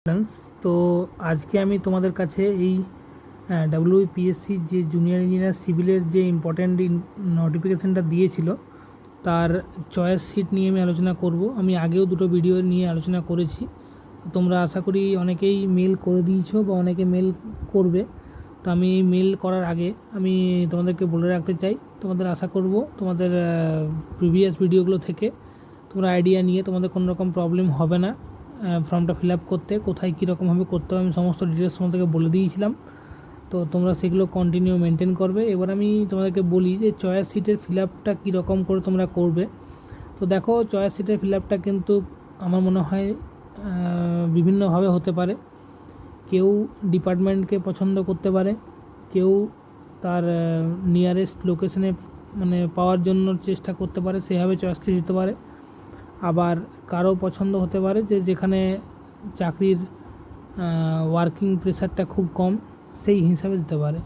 Friends, তো আজকে আমি তোমাদের কাছে এই ডাব্লিউপিএসসি যে জুনিয়র ইঞ্জিনিয়ার সিভিলের যে ইম্পর্ট্যান্ট নোটিফিকেশানটা দিয়েছিল তার চয়েস সিট নিয়ে আমি আলোচনা করব। আমি আগেও দুটো ভিডিও নিয়ে আলোচনা করেছি, তোমরা আশা করি অনেকেই মেল করে দিয়েছো বা অনেকে মেল করবে। তো আমি এই মেল করার আগে আমি তোমাদেরকে বলে রাখতে চাই, তোমাদের আশা করব তোমাদের প্রিভিয়াস ভিডিওগুলো থেকে তোমরা আইডিয়া নিয়ে তোমাদের কোনো রকম প্রবলেম হবে না। ফর্মটা ফিল আপ করতে কোথায় কীরকমভাবে করতে হবে আমি সমস্ত ডিটেলস তোমাদেরকে বলে দিয়েছিলাম, তো তোমরা সেগুলো কন্টিনিউ মেনটেন করবে। এবার আমি তোমাদেরকে বলি যে চয়েস সিটের ফিল আপটা কীরকম করে তোমরা করবে। তো দেখো, চয়েস সিটের ফিল আপটা কিন্তু আমার মনে হয় বিভিন্নভাবে হতে পারে। কেউ ডিপার্টমেন্টকে পছন্দ করতে পারে, কেউ তার নিয়ারেস্ট লোকেশনে মানে পাওয়ার জন্য চেষ্টা করতে পারে, সেভাবে চয়েস লিস্ট দিতে পারে। আবার কারো পছন্দ হতে পারে যে যেখানে চাকরির ওয়ার্কিং প্রেশারটা খুব কম সেই হিসাবে দিতে পারে।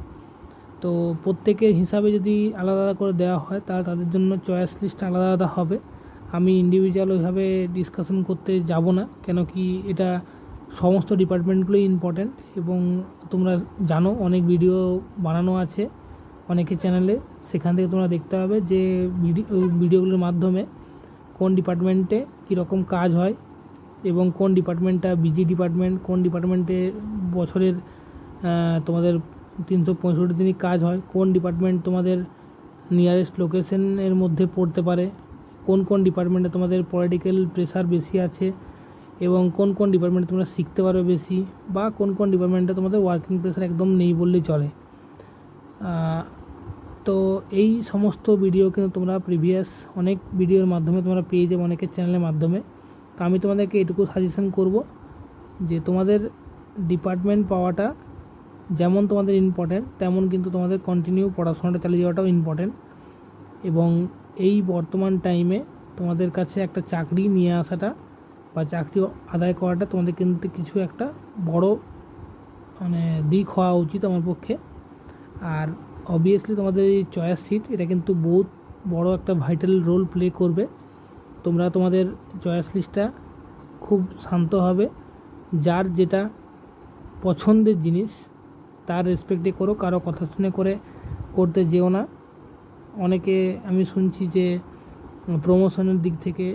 তো প্রত্যেকের হিসাবে যদি আলাদা আলাদা করে দেওয়া হয় তাহলে তাদের জন্য চয়েস লিস্টটা আলাদা আলাদা হবে। আমি ইন্ডিভিজুয়াল ওইভাবে ডিসকাশন করতে যাব না, কেন কি এটা সমস্ত ডিপার্টমেন্টগুলোই ইম্পর্ট্যান্ট এবং তোমরা জানো অনেক ভিডিও বানানো আছে অনেকের চ্যানেলে, সেখান থেকে তোমরা দেখতে পাবে যে ভিডিওগুলোর মাধ্যমে কোন ডিপার্টমেন্টে কীরকম কাজ হয় এবং কোন ডিপার্টমেন্টটা বিজি ডিপার্টমেন্ট, কোন ডিপার্টমেন্টে বছরের তোমাদের 365 দিনই কাজ হয়, কোন ডিপার্টমেন্ট তোমাদের নিয়ারেস্ট লোকেশনের মধ্যে পড়তে পারে, কোন কোন ডিপার্টমেন্টে তোমাদের পলিটিক্যাল প্রেশার বেশি আছে এবং কোন কোন ডিপার্টমেন্টে তোমরা শিখতে পারবে বেশি, বা কোন কোন ডিপার্টমেন্টে তোমাদের ওয়ার্কিং প্রেশার একদম নেই বললেই চলে। তো এই সমস্ত ভিডিও কিন্তু তোমরা প্রিভিয়াস অনেক ভিডিওর মাধ্যমে তোমরা পেয়ে যাবে অনেকের চ্যানেলের মাধ্যমে। তো আমি তোমাদেরকে এটুকু সাজেশন করব যে তোমাদের ডিপার্টমেন্ট পাওয়াটা যেমন তোমাদের ইম্পর্ট্যান্ট তেমন কিন্তু তোমাদের কন্টিনিউ পড়াশোনাটা চালিয়ে যাওয়াটাও ইম্পর্ট্যান্ট। এবং এই বর্তমান টাইমে তোমাদের কাছে একটা চাকরি নিয়ে আসাটা বা চাকরি আদায় করাটা তোমাদের কিন্তু কিছু একটা বড় মানে দিক হওয়া উচিত আমার পক্ষে। আর অবভিয়াসলি তোমাদের এই চয়েস সিট এটা কিন্তু বহুত বড় একটা ভাইটাল রোল প্লে করবে। তোমরা তোমাদের চয়েস লিস্টটা খুব শান্তভাবে যার যেটা পছন্দের জিনিস তার রেসপেক্টে করো, কারো কথা শুনে করে করতে যেও না। অনেকে আমি শুনছি যে প্রমোশনের দিক থেকে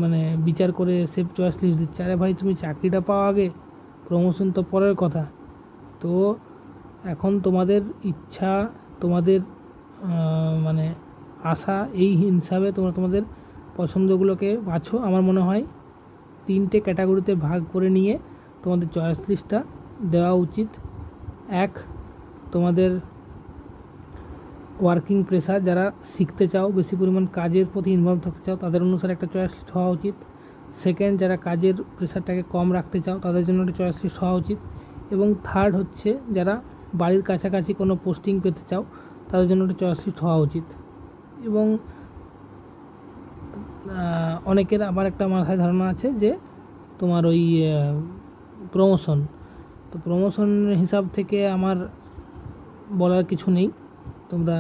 মানে বিচার করে সে চয়েস লিস্ট দিচ্ছে। আরে ভাই, তুমি চাকরিটা পাও আগে, প্রমোশন তো পরের কথা। তো এখন তোমাদের ইচ্ছা, তোমাদের মানে আশা, এই হিসাবে তোমরা তোমাদের পছন্দগুলোকে বাছো। আমার মনে হয় 3টে ক্যাটাগরিতে ভাগ করে নিয়ে তোমাদের চয়েস লিস্টটা দেওয়া উচিত। এক, তোমাদের ওয়ার্কিং প্রেশার, যারা শিখতে চাও, বেশি পরিমাণ কাজের প্রতি ইনভলভ থাকতে চাও, তাদের অনুসারে একটা চয়েস লিস্ট হওয়া উচিত। সেকেন্ড, যারা কাজের প্রেশারটাকে কম রাখতে চাও তাদের জন্য একটা চয়েস লিস্ট হওয়া উচিত। এবং থার্ড হচ্ছে যারা বাড়ির কাছাকাছি কোনো পোস্টিং পেতে চাও তাদের জন্য একটা চয়েস লিস্ট হওয়া উচিত। এবং অনেকের আবার একটা মাথায় ধারণা আছে যে তোমার ওই প্রমোশন, তো প্রমোশন হিসাব থেকে আমার বলার কিছু নেই। তোমরা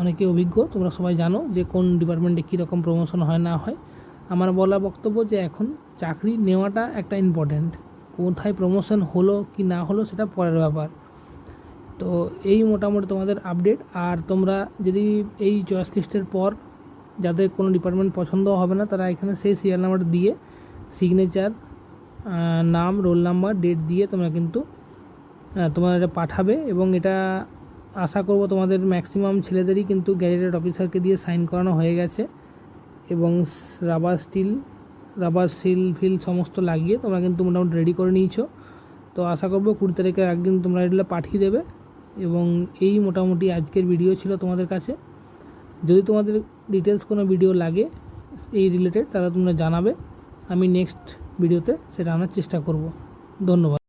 অনেকে অভিজ্ঞ, তোমরা সবাই জানো যে কোন ডিপার্টমেন্টে কীরকম প্রমোশন হয় না হয়। আমার বলা বক্তব্য যে এখন চাকরি নেওয়াটা একটা ইম্পর্ট্যান্ট, কোথায় প্রমোশন হলো কি না হলো সেটা পরের ব্যাপার। তো এই মোটামুটি তোমাদের আপডেট। আর তোমরা যদি এই চয়েস লিস্টের পর যাদের কোনো ডিপার্টমেন্ট পছন্দ হবে না তারা এখানে সেই সিরিয়াল নাম্বার দিয়ে সিগনেচার, নাম, রোল নাম্বার, ডেট দিয়ে তোমরা কিন্তু তোমরা এটা পাঠাবে। এবং এটা আশা করব তোমাদের ম্যাক্সিমাম ছেলেদেরই কিন্তু গ্যাজেটেড অফিসারকে দিয়ে সাইন করানো হয়ে গেছে এবং রাবার সিল ফিল সমস্ত লাগিয়ে তোমরা কিন্তু মোটামুটি রেডি করে নিয়েছো। তো আশা করবো 20 তারিখের একদিন তোমরা এগুলো পাঠিয়ে দেবে। এবং এই মোটামুটি আজকের ভিডিও ছিল তোমাদের কাছে। যদি তোমাদের ডিটেলস কোনো ভিডিও লাগে এই রিলেটেড তাহলে তোমরা জানাবে, আমি নেক্সট ভিডিওতে সেটা আনার চেষ্টা করব। ধন্যবাদ।